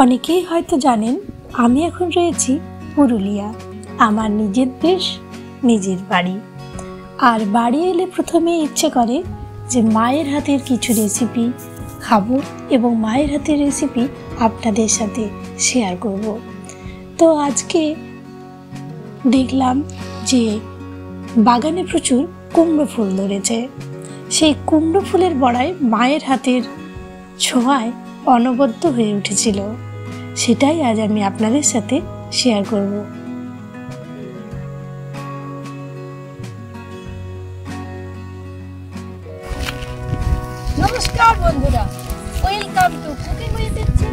অনেকেই হয়তো জানেন আমি এখন রয়েছি পুরুলিয়া, আমার নিজের দেশ, নিজের বাড়ি। আর বাড়ি এলে প্রথমে ইচ্ছে করে যে মায়ের হাতের কিছু রেসিপি খাবো এবং মায়ের হাতের রেসিপি আপনাদের সাথে শেয়ার করব। তো আজকে দেখলাম যে বাগানে প্রচুর কুমড়ো ফুল ধরেছে। সেই কুমড়ো ফুলের বড়াই মায়ের হাতের ছোঁয়ায় অনবদ্য হয়ে উঠেছিল। সেটাই আজ আমি আপনাদের সাথে শেয়ার করব। নমস্কার বন্ধুরা, ওয়েলকাম টু কুকিং উইথ ইচ্ছে।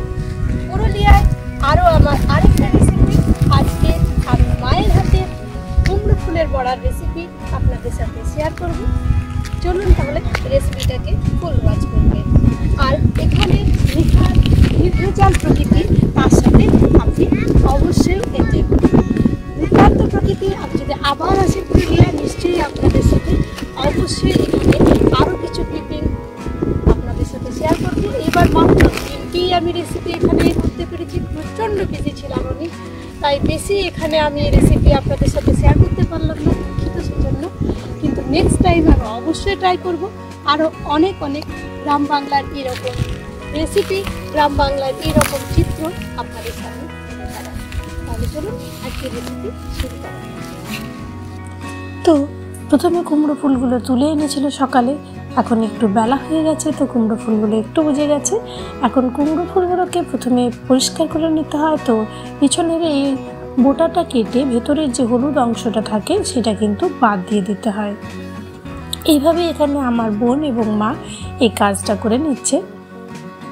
পুরুলিয়ায় আরও আমার আরেকটা রেসিপি। আজকে আমি মায়ের হাতের কুমড়ো ফুলের বড়ার রেসিপি আপনাদের সাথে শেয়ার করব। চলুন তাহলে রেসিপিটাকে ফুল ওয়াচ করবেন। আর এখানে নির্ভেজাল প্রকৃতি, তার সাথে আপনি অবশ্যই এতে দুর্দান্ত প্রকৃতি। আমি যদি আবার আসি পুরুলিয়া, নিশ্চয়ই আপনাদের সাথে অবশ্যই এখানে আরও কিছু ক্লিপিং আপনাদের সাথে শেয়ার করবো। এবার মাত্র 3টি আমি রেসিপি এখানে করতে পেরেছি। প্রচণ্ড বিজি ছিলাম আমি, তাই বেশি এখানে আমি রেসিপি আপনাদের সাথে শেয়ার করতে পারলাম না, দুঃখিত সেজন্য। কিন্তু নেক্সট টাইম আমি অবশ্যই ট্রাই করব আরও অনেক গ্রাম বাংলার এরকম রেসিপি, গ্রাম বাংলার এরকম চিত্র আপনাদের সামনে তুলে ধরা। তাহলে চলুন আজকের রেসিপি শুরু করা। তো প্রথমে কুমড়ো ফুলগুলো তুলে এনেছিল সকালে। এখন একটু বেলা হয়ে গেছে, তো কুমড়ো ফুলগুলো একটু বুঝে গেছে। এখন কুমড়ো ফুলগুলোকে প্রথমে পরিষ্কার করে নিতে হয়। তো পিছনের এই বোটাটা কেটে ভেতরের যে হলুদ অংশটা থাকে সেটা কিন্তু বাদ দিয়ে দিতে হয়। এইভাবে এখানে আমার বোন এবং মা এই কাজটা করে নিচ্ছে।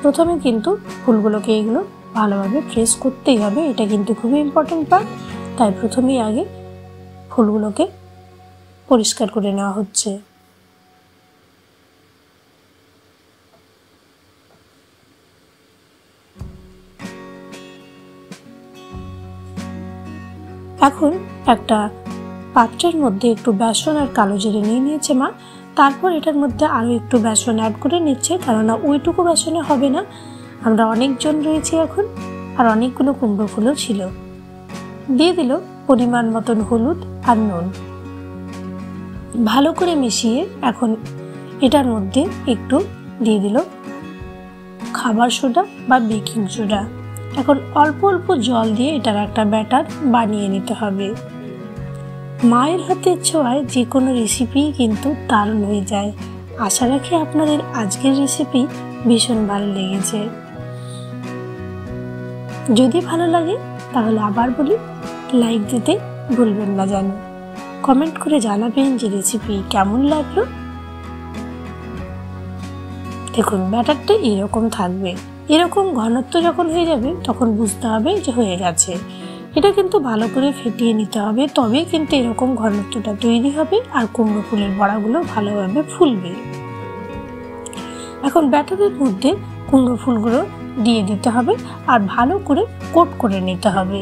প্রথমে কিন্তু ফুলগুলোকে এগুলো ভালোভাবে প্রেস করতেই হবে, এটা কিন্তু খুবই ইম্পর্টেন্ট পার্ট। তাই প্রথমেই আগে ফুলগুলোকে পরিষ্কার করে নেওয়া হচ্ছে। এখন একটা পাত্রের মধ্যে একটু বেসন আর কালো জিরে নিয়ে নিয়েছে মা। তারপর এটার মধ্যে আরও একটু বেসন অ্যাড করে নিচ্ছে, কেননা ওইটুকু বেসনে হবে না। আমরা অনেকজন রয়েছি এখন, আর অনেকগুলো কুমড়ো ফুলও ছিল। দিয়ে দিল পরিমাণ মতন হলুদ আর নুন। ভালো করে মিশিয়ে এখন এটার মধ্যে একটু দিয়ে দিল খাবার সোডা বা বেকিং সোডা। এখন অল্প অল্প জল দিয়ে এটার একটা ব্যাটার বানিয়ে নিতে হবে। মায়ের হাতের ছোঁয়ায় যে কোনো রেসিপি কিন্তু দারুণ হয়ে যায়। আশা রাখি আপনাদের আজকের রেসিপি ভীষণ ভালো লেগেছে। যদি ভালো লাগে তাহলে আবার বলি, লাইক দিতে ভুলবেন না যেন। কমেন্ট করে জানাবেন যে রেসিপি কেমন লাগলো। দেখুন ব্যাটারটা এরকম থাকবে। এরকম ঘনত্ব যখন হয়ে যাবে তখন বুঝতে হবে যে হয়ে গেছে। এটা কিন্তু ভালো করে ফেটিয়ে নিতে হবে, তবেই কিন্তু এরকম ঘনত্বটা তৈরি হবে আর কুমড়ো ফুলের বড়াগুলো ভালোভাবে ফুলবে। এখন ব্যাটারের মধ্যে কুমড়ো ফুলগুলো দিয়ে দিতে হবে আর ভালো করে কোট করে নিতে হবে।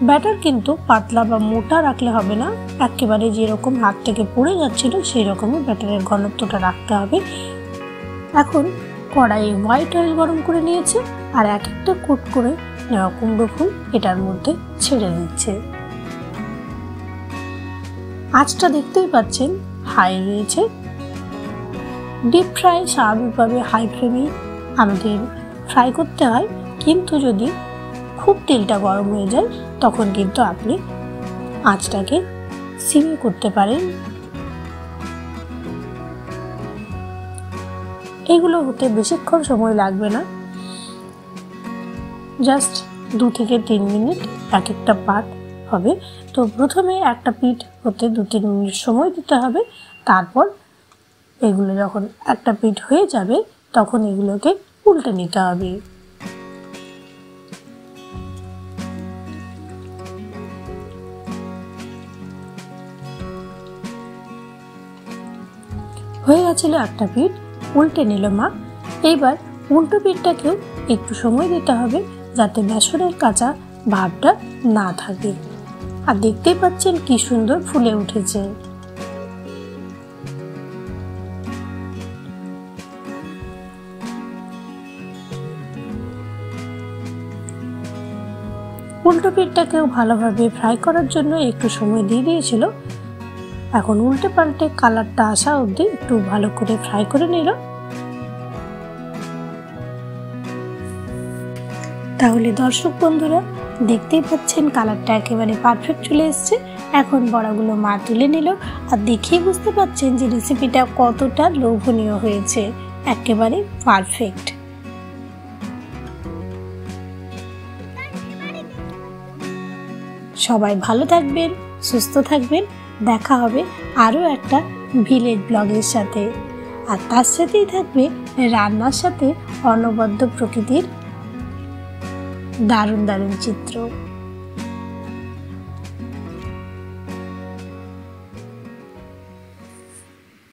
ব্যাটার কিন্তু পাতলা বা মোটা রাখলে হবে না, একেবারে যেরকম হাত থেকে পড়ে যাচ্ছিল সেই রকমই ব্যাটারের ঘনত্বটা রাখতে হবে। এখন কড়াইয়ে হোয়াইট অয়েল গরম করে নিয়েছে আর এক একটা কোট করে নেওয়া কুমড়ো ফুল এটার মধ্যে ছেড়ে দিচ্ছে। আঁচটা দেখতেই পাচ্ছেন হাই রয়েছে। ডিপ ফ্রাই স্বাভাবিকভাবে হাই ফ্লেমেই আমাদের ফ্রাই করতে হয়, কিন্তু যদি খুব তেলটা গরম হয়ে যায় তখন কিন্তু আপনি আঁচটাকে সিমে করতে পারেন। এগুলো হতে বেশিক্ষণ সময় লাগবে না, জাস্ট 2 থেকে 3 মিনিট এক একটা পার্ট হবে। তো প্রথমে একটা পিঠ হতে 2-3 মিনিট সময় দিতে হবে। তারপর এগুলো যখন একটা পিঠ হয়ে যাবে তখন এগুলোকে উল্টে নিতে হবে। হয়ে গেছিল একটা পিঠ, উল্টে নিল মা। এইবার উল্টো পিঠটাকেও একটু সময় দিতে হবে যাতে বেসনের কাঁচা ভাবটা না থাকে। আর দেখতেই পাচ্ছেন কি সুন্দর ফুলে উঠেছে। উল্টো পিঠটাকেও ভালোভাবে ফ্রাই করার জন্য একটু সময় দিয়ে দিয়েছিল। এখন উল্টে পাল্টে কালারটা আসা অবধি একটু ভালো করে ফ্রাই করে নিল। তাহলে দর্শক বন্ধুরা দেখতেই পাচ্ছেন কালারটা একেবারে পারফেক্ট চলে এসছে। এখন বড়াগুলো মা তুলে নিল, আর দেখেই বুঝতে পাচ্ছেন যে রেসিপিটা কতটা লোভনীয় হয়েছে, একেবারে পারফেক্ট। সবাই ভালো থাকবেন, সুস্থ থাকবেন। দেখা হবে আরও একটা ভিলেজ ব্লগের সাথে, আর তার সাথেই থাকবে রান্নার সাথে অনবদ্য প্রকৃতির দারুণ দারুণ চিত্র।